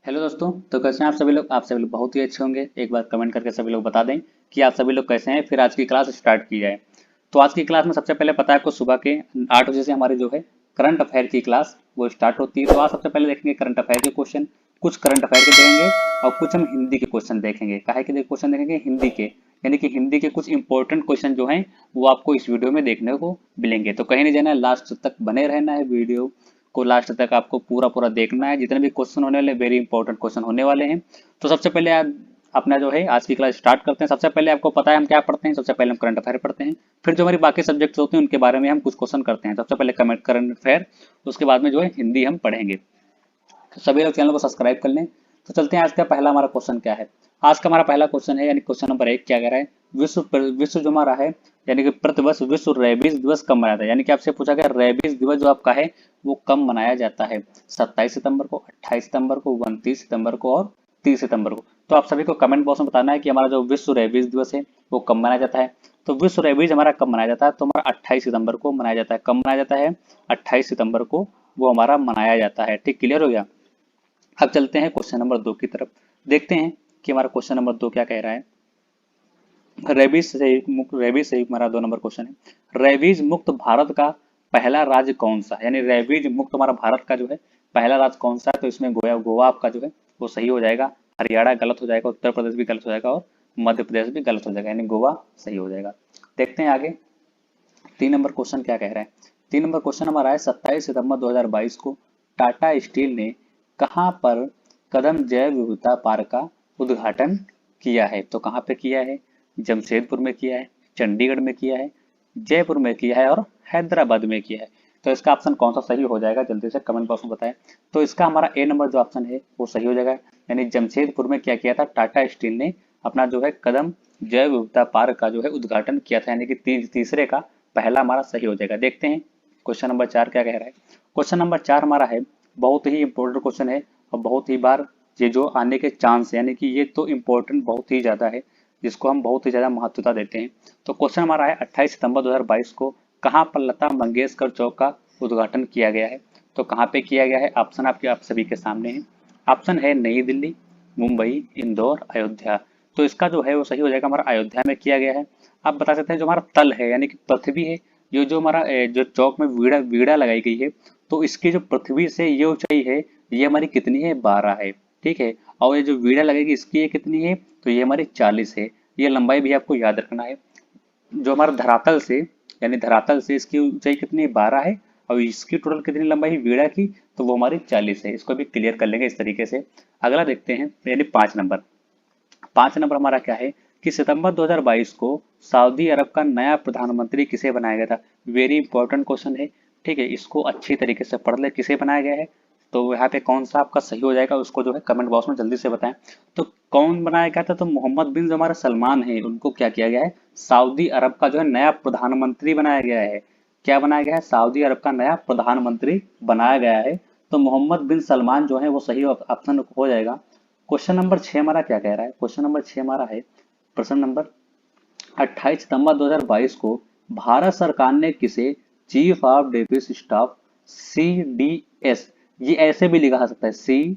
Hello दोस्तों। तो कैसे हैं आप सभी लोग बहुत ही अच्छे होंगे। एक बार कमेंट करके सभी लोग बता दें कि आप सभी लोग कैसे हैं, फिर आज की क्लास स्टार्ट की जाए। तो आज की क्लास में सबसे पहले पता है आपको, सुबह के 8 बजे से हमारी जो है करंट अफेयर की क्लास वो स्टार्ट होती है। तो आज सबसे पहले देखेंगे करंट अफेयर के क्वेश्चन, कुछ करंट अफेयर के देखेंगे और कुछ हम हिंदी के क्वेश्चन देखेंगे। काहे के क्वेश्चन देखेंगे? हिंदी के, यानी कि हिंदी के कुछ इंपॉर्टेंट क्वेश्चन जो हैं वो आपको इस वीडियो में देखने को मिलेंगे। तो कहीं नहीं जाना है, लास्ट तक बने रहना है, वीडियो को लास्ट तक आपको पूरा पूरा देखना है। जितने भी क्वेश्चन होने वाले वेरी इंपॉर्टेंट क्वेश्चन होने वाले हैं। तो सबसे पहले आप अपना जो है आज की क्लास स्टार्ट करते हैं। सबसे पहले आपको पता है हम क्या पढ़ते हैं, सबसे पहले हम करंट अफेयर पढ़ते हैं, फिर जो हमारी बाकी सब्जेक्ट्स होते हैं उनके बारे में हम कुछ क्वेश्चन करते हैं। सबसे पहले करंट अफेयर, उसके बाद में जो है हिंदी हम पढ़ेंगे। तो सभी लोग चैनल को सब्सक्राइब कर लें। तो चलते हैं, आज का पहला हमारा क्वेश्चन क्या है। आज का हमारा पहला क्वेश्चन है, यानी क्वेश्चन नंबर 1 क्या कह रहा है, विश्व जो हमारा है, यानी कि प्रतिवर्ष विश्व रेबीज दिवस कब मनाया जाता है। यानी कि आपसे पूछा गया रेबीज दिवस जो आपका है वो कब मनाया जाता है। 27 सितंबर को, 28 सितंबर को, 29 सितंबर को और 30 सितंबर को। तो आप सभी को कमेंट बॉक्स में बताना है कि हमारा जो विश्व रेबीज दिवस है वो कब मनाया जाता है। तो विश्व रेबीज हमारा कब मनाया जाता है, तो हमारा 28 सितंबर को मनाया जाता है। कब मनाया जाता है? 28 सितंबर को वो हमारा मनाया जाता है। ठीक, क्लियर हो गया। अब चलते हैं क्वेश्चन नंबर 2 की तरफ, देखते हैं कि हमारा क्वेश्चन नंबर 2 क्या कह रहा है। रेबीज से हमारा 2 नंबर क्वेश्चन है, रेबीज मुक्त भारत का पहला राज्य कौन सा है। यानी रेबीज मुक्त हमारा भारत का जो है पहला राज्य कौन सा है। तो इसमें गोवा गोवा आपका जो है वो सही हो जाएगा, हरियाणा गलत हो जाएगा, उत्तर प्रदेश भी गलत हो जाएगा और मध्य प्रदेश भी गलत हो जाएगा, यानी गोवा सही हो जाएगा। देखते हैं आगे 3 नंबर क्वेश्चन क्या कह रहा है। 3 नंबर क्वेश्चन हमारा है, 27 सितंबर 2022 को टाटा स्टील ने कहाँ पर कदम जैव विविधता पार्क का उद्घाटन किया है। तो कहाँ पे किया है? जमशेदपुर में किया है, चंडीगढ़ में किया है, जयपुर में किया है और हैदराबाद में किया है। तो इसका ऑप्शन कौन सा सही हो जाएगा, जल्दी से कमेंट बॉक्स में बताएं। तो इसका हमारा ए नंबर जो ऑप्शन है वो सही हो जाएगा, यानी जमशेदपुर में क्या किया था, टाटा स्टील ने अपना जो है कदम जैव विविधता पार्क का जो है उद्घाटन किया था, यानी कि तीसरे का पहला हमारा सही हो जाएगा। देखते हैं क्वेश्चन नंबर 4 क्या कह रहा है। क्वेश्चन नंबर 4 हमारा है, बहुत ही इंपॉर्टेंट क्वेश्चन है और बहुत ही बार ये जो आने के चांस, यानी कि ये तो इंपॉर्टेंट बहुत ही ज्यादा है, जिसको हम बहुत ही ज्यादा महत्वता देते हैं। तो क्वेश्चन हमारा है, 28 सितंबर 2022 को कहाँ पर लता मंगेशकर चौक का उद्घाटन किया गया है। तो कहाँ पे किया गया है, ऑप्शन आपके आप सभी के सामने है। ऑप्शन है नई दिल्ली, मुंबई, इंदौर, अयोध्या। तो इसका जो है वो सही हो जाएगा, हमारा अयोध्या में किया गया है। आप बता सकते हैं जो हमारा तल है, यानी कि पृथ्वी है, ये जो हमारा जो चौक में वीड़ा वीड़ा लगाई गई है, तो इसकी जो पृथ्वी से ये ऊंचाई है ये हमारी कितनी है, 12 है। ठीक है, और ये जो वीड़ा लगेगी इसकी ये कितनी है, तो ये हमारी 40 है। ये लंबाई भी आपको याद रखना है। जो हमारा धरातल से, यानी धरातल से इसकी ऊंचाई कितनी है, 12 है, और इसकी टोटल कितनी लंबाई है वीड़ा की, तो वो हमारी 40 है। इसको भी क्लियर कर लेंगे इस तरीके से। अगला देखते हैं, यानी 5 नंबर। 5 नंबर हमारा क्या है कि सितंबर 2022 को सऊदी अरब का नया प्रधानमंत्री किसे बनाया गया था। वेरी इंपॉर्टेंट क्वेश्चन है। ठीक है, इसको अच्छी तरीके से पढ़ ले, किसे बनाया गया है। तो यहाँ पे कौन सा आपका सही हो जाएगा उसको जो है कमेंट बॉक्स में जल्दी से बताएं। तो कौन बनाया गया था, तो मोहम्मद बिन जो हमारे सलमान है उनको क्या किया गया है, सऊदी अरब का जो है नया प्रधानमंत्री बनाया गया है। क्या बनाया गया है, सऊदी अरब का नया प्रधानमंत्री बनाया गया है। तो मोहम्मद बिन सलमान जो है वो सही ऑप्शन हो जाएगा। क्वेश्चन नंबर 6 हमारा क्या कह रहा है, क्वेश्चन नंबर 6 हमारा है, प्रश्न नंबर 28 सितंबर 2022 को भारत सरकार ने किसे chief of defence staff CDS, ये ऐसे भी लिखा जा सकता है CDS,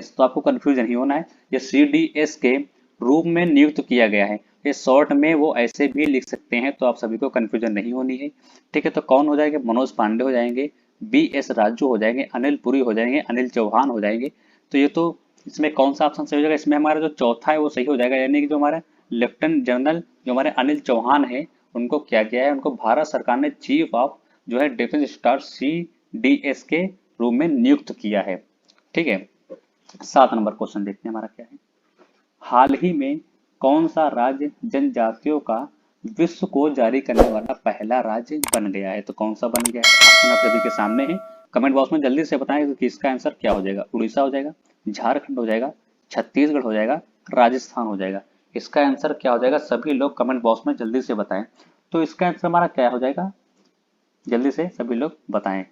तो आपको कंफ्यूजन नहीं होना है, ये CDS के रूप में नियुक्त किया गया है। ये शॉर्ट में वो ऐसे भी लिख सकते हैं, तो आप सभी को कंफ्यूजन नहीं होनी है। ठीक है, तो कौन हो जाएंगे, मनोज पांडे हो जाएंगे, BS राजू हो जाएंगे, अनिल पुरी हो जाएंगे, अनिल चौहान हो जाएंगे। तो ये तो इसमें कौन सा ऑप्शन सही हो जाएगा, इसमें हमारा जो चौथा है वो सही हो जाएगा, यानी कि जो हमारा लेफ्टिनेंट जनरल जो हमारे अनिल चौहान है उनको क्या किया है, उनको भारत सरकार ने चीफ ऑफ जो है डिफेंस स्टाफ CDS के रूप में नियुक्त किया है। ठीक है, 7 नंबर क्वेश्चन देखते हैं हमारा क्या है। हाल ही में कौन सा राज्य जनजातियों का विश्व को जारी करने वाला पहला राज्य बन गया है। तो कौन सा बन गया है, ऑप्शन आप सभी के सामने है। कमेंट बॉक्स में जल्दी से बताएं कि इसका आंसर क्या हो जाएगा। उड़ीसा हो जाएगा, झारखंड हो जाएगा, छत्तीसगढ़ हो जाएगा, राजस्थान हो जाएगा। इसका आंसर क्या हो जाएगा, सभी लोग कमेंट बॉक्स में जल्दी से बताएं। तो इसका आंसर हमारा क्या हो जाएगा, जल्दी से सभी लोग बताएं।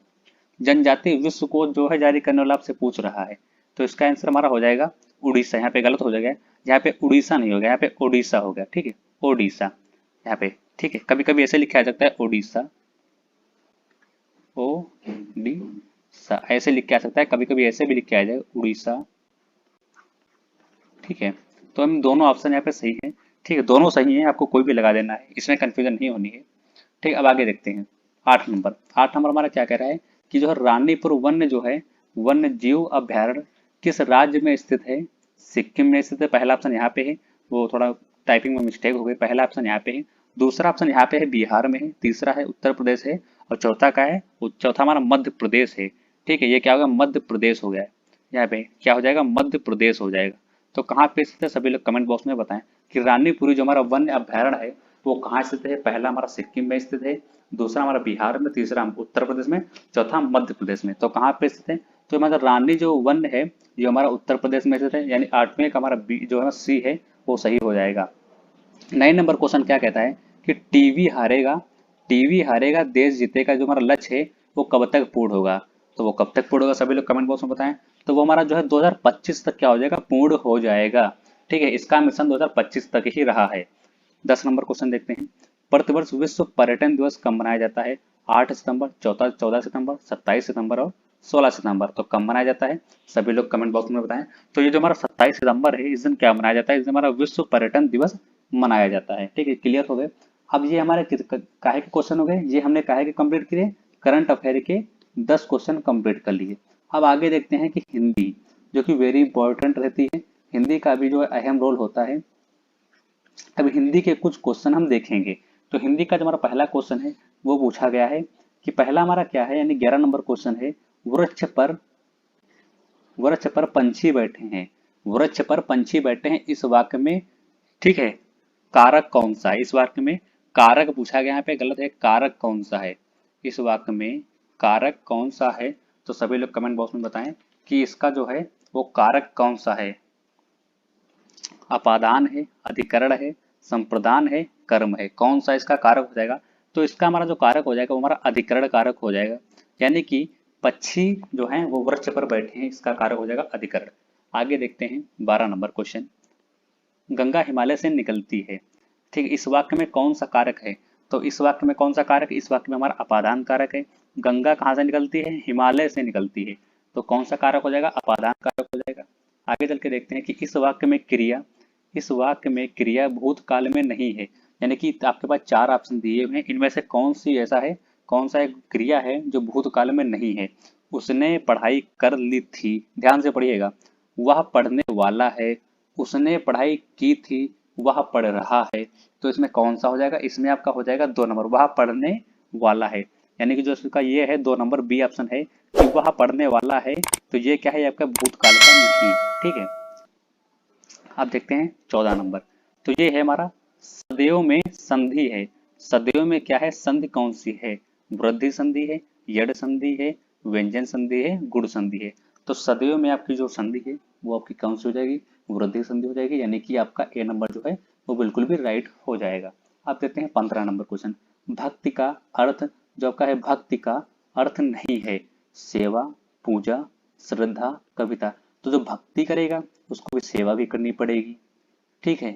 जनजाति विश्व को जो है जारी करने वाला आपसे पूछ रहा है, तो इसका आंसर हमारा हो जाएगा उड़ीसा। यहाँ पे गलत हो जाएगा, यहाँ पे उड़ीसा नहीं हो गया, यहाँ पे ओडिशा हो गया। ठीक है, ओडिशा यहाँ पे। ठीक है, कभी कभी ऐसे लिखा जा सकता है ओडिशा, ODISA। उड़ीसा ऐसे लिख के आ सकता है, कभी कभी ऐसे भी लिख के आ जाएगा उड़ीसा। ठीक है, तो हम दोनों ऑप्शन यहाँ पे सही है। ठीक है, दोनों सही है, आपको कोई भी लगा देना है, इसमें कंफ्यूजन नहीं होनी है। ठीक, अब आगे देखते हैं 8 नंबर। 8 नंबर हमारा क्या कह रहा है कि जो है रानीपुर वन्य जो है वन्य जीव अभ्यारण्य किस राज्य में स्थित है? सिक्किम में स्थित है, पहला ऑप्शन यहाँ पे है। वो थोड़ा टाइपिंग में मिस्टेक हो गई, पहला ऑप्शन यहाँ पे है, दूसरा ऑप्शन यहाँ पे है बिहार में है, तीसरा है उत्तर प्रदेश है, और चौथा का है, चौथा हमारा मध्य प्रदेश है। ठीक है, ये क्या होगा, मध्य प्रदेश हो गया है। यहाँ पे क्या हो जाएगा, मध्य प्रदेश हो जाएगा। तो कहाँ पे स्थित है, सभी लोग कमेंट बॉक्स में बताएं कि रानीपुरी जो हमारा वन्य अभ्यारण्य है वो कहाँ स्थित है। पहला हमारा सिक्किम में स्थित है, दूसरा हमारा बिहार में, तीसरा उत्तर प्रदेश में, चौथा मध्य प्रदेश में। तो कहाँ पे स्थित है, तो हमारा रानी जो वन है ये हमारा उत्तर प्रदेश में स्थित है, यानी 8वें का हमारा बी जो है सी है वो सही हो जाएगा। 9 नंबर क्वेश्चन क्या कहता है कि टीवी हारेगा देश जीतेगा जो हमारा लक्ष्य है वो कब तक पूर्ण होगा। तो वो कब तक पूर्ण होगा, सभी लोग कमेंट बॉक्स में बताएं। तो वो हमारा जो है 2025 तक क्या हो जाएगा, पूर्ण हो जाएगा। ठीक है, इसका मिशन 2025 तक ही रहा है। 10 नंबर क्वेश्चन देखते हैं। प्रतिवर्ष विश्व पर्यटन दिवस कब मनाया जाता है? 8 सितंबर, 14 सितंबर, 27 सितंबर और 16 सितंबर। तो कब मनाया जाता है, सभी लोग कमेंट बॉक्स में बताएं। तो ये जो हमारा 27 सितंबर है, इस दिन क्या मनाया जाता है, इस दिन हमारा विश्व पर्यटन दिवस मनाया जाता है। ठीक है, क्लियर हो गए। अब ये हमारे काहे के क्वेश्चन हो गए, ये हमने काहे के कंप्लीट किए, करंट अफेयर के 10 क्वेश्चन कंप्लीट कर लिए। अब आगे देखते हैं कि हिंदी जो कि वेरी इंपॉर्टेंट रहती है, हिंदी का भी जो है अहम रोल होता है। अब हिंदी के कुछ क्वेश्चन हम देखेंगे। तो हिंदी का जो हमारा पहला क्वेश्चन है वो पूछा गया है कि पहला हमारा क्या है, यानी 11 नंबर क्वेश्चन है, वृक्ष पर पंछी बैठे हैं, वृक्ष पर पंछी बैठे हैं इस वाक्य में, ठीक है, कारक कौन सा है? इस वाक्य में कारक पूछा गया, यहाँ पे गलत है, कारक कौन सा है इस वाक्य में, कारक कौन सा है? तो सभी लोग कमेंट बॉक्स में बताएं कि इसका जो है वो कारक कौन सा है। अपादान है, अधिकरण है, संप्रदान है, कर्म है, कौन सा इसका कारक हो जाएगा? तो इसका हमारा जो कारक हो जाएगा वो हमारा अधिकरण कारक हो जाएगा, यानी कि पक्षी जो है वो वृक्ष पर बैठे हैं, इसका कारक हो जाएगा अधिकरण। आगे देखते हैं 12 नंबर क्वेश्चन। गंगा हिमालय से निकलती है, ठीक है, इस वाक्य में कौन सा कारक है? तो इस वाक्य में कौन सा कारक है, इस वाक्य में हमारा अपादान कारक है। गंगा कहाँ से निकलती है, हिमालय से निकलती है, तो कौन सा कारक हो जाएगा, अपादान कारक हो जाएगा। आगे चल के देखते हैं कि इस वाक्य में क्रिया भूतकाल में नहीं है, यानी कि आपके पास 4 ऑप्शन दिए हुए हैं, इनमें से कौन सी ऐसा है, कौन सा एक क्रिया है जो भूतकाल में नहीं है? उसने पढ़ाई कर ली थी, ध्यान से पढ़िएगा, वह पढ़ने वाला है, उसने पढ़ाई की थी, वह पढ़ रहा है। तो इसमें कौन सा हो जाएगा, इसमें आपका हो जाएगा 2 नंबर, वह पढ़ने वाला है, यानी कि जो इसका ये है 2 नंबर बी ऑप्शन है कि वह पढ़ने वाला है। तो ये क्या है, आपका भूतकाल का नहीं। ठीक है, अब देखते हैं 14 नंबर। तो ये है हमारा सदैव में संधि है, सदैव में क्या है, संधि कौन सी है? वृद्धि संधि है, यड संधि है, व्यंजन संधि है, गुण संधि है। तो सदैव में आपकी जो संधि है वो आपकी कौन सी हो जाएगी, वृद्धि संधि हो जाएगी, यानी कि आपका ए नंबर जो है वो बिल्कुल भी राइट हो जाएगा। अब देखते हैं 15 नंबर क्वेश्चन। भक्ति का अर्थ जो आपका है, भक्ति का अर्थ नहीं है सेवा, पूजा, श्रद्धा, कविता। तो जो भक्ति करेगा उसको भी सेवा भी करनी पड़ेगी, ठीक है,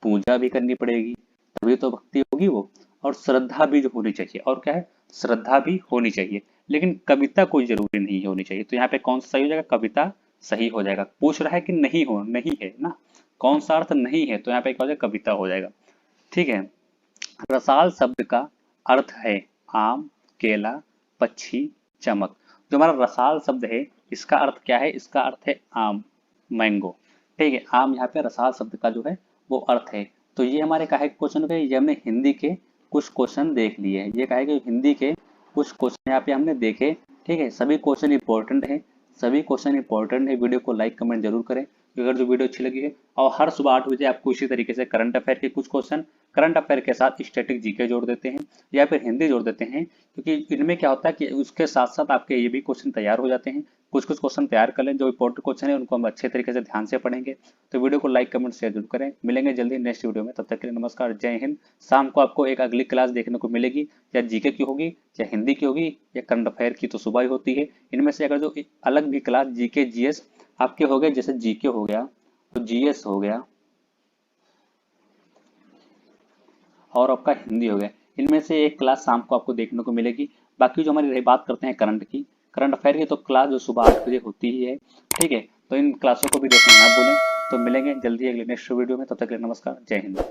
पूजा भी करनी पड़ेगी, तभी तो भक्ति होगी वो, और श्रद्धा भी जो होनी चाहिए, और क्या है, श्रद्धा भी होनी चाहिए, लेकिन कविता कोई जरूरी नहीं होनी चाहिए। तो यहाँ पे कौन सा सही हो जाएगा, कविता सही हो जाएगा। पूछ रहा है कि नहीं है ना, कौन सा अर्थ नहीं है, तो यहाँ पे क्या हो जाएगा, कविता हो जाएगा। ठीक है, रसाल शब्द का अर्थ है आम, केला, पक्षी, चमक। जो हमारा रसाल शब्द है इसका अर्थ क्या है, इसका अर्थ है आम, मैंगो। ठीक है, आम यहाँ पे रसाल शब्द का जो है वो अर्थ है। तो ये हमारे काहे के क्वेश्चन हो गए, ये हमने हिंदी के कुछ क्वेश्चन देख लिए हैं, ये काहे कि हिंदी के कुछ क्वेश्चन यहाँ पे हमने देखे। ठीक है, सभी क्वेश्चन इंपॉर्टेंट है, सभी क्वेश्चन इंपॉर्टेंट है। वीडियो को लाइक कमेंट जरूर करें अगर जो वीडियो अच्छी लगी है, और हर सुबह 8 बजे आपको इसी तरीके से करंट अफेयर के कुछ क्वेश्चन, करंट अफेयर के साथ स्टैटिक जीके जोड़ देते हैं या फिर हिंदी जोड़ देते हैं, क्योंकि इनमें क्या होता है कि उसके साथ साथ आपके ये भी क्वेश्चन तैयार हो जाते हैं। कुछ कुछ क्वेश्चन तैयार कर लें, जो इंपॉर्टेंट क्वेश्चन है उनको हम अच्छे तरीके से ध्यान से पढ़ेंगे। तो वीडियो को लाइक कमेंट शेयर जरूर करें। मिलेंगे जल्दी नेक्स्ट वीडियो में, तब तक के लिए नमस्कार, जय हिंद। शाम को आपको एक अगली क्लास देखने को मिलेगी, या जीके की होगी, या हिंदी की होगी, या करंट अफेयर की तो सुबह ही होती है। इनमें से अगर जो अलग भी क्लास जीके जीएस आपके हो गए, जैसे जीके हो गया तो जीएस हो गया और आपका हिंदी हो गया, इनमें से एक क्लास शाम को आपको देखने को मिलेगी। बाकी जो हमारी रही बात करते हैं करंट की, करंट अफेयर की तो क्लास जो सुबह 8 बजे होती ही है। ठीक है, तो इन क्लासों को भी देखना ना भूलें। तो मिलेंगे जल्दी अगले नेक्स्ट वीडियो में, तब तक के लिए नमस्कार, जय हिंद।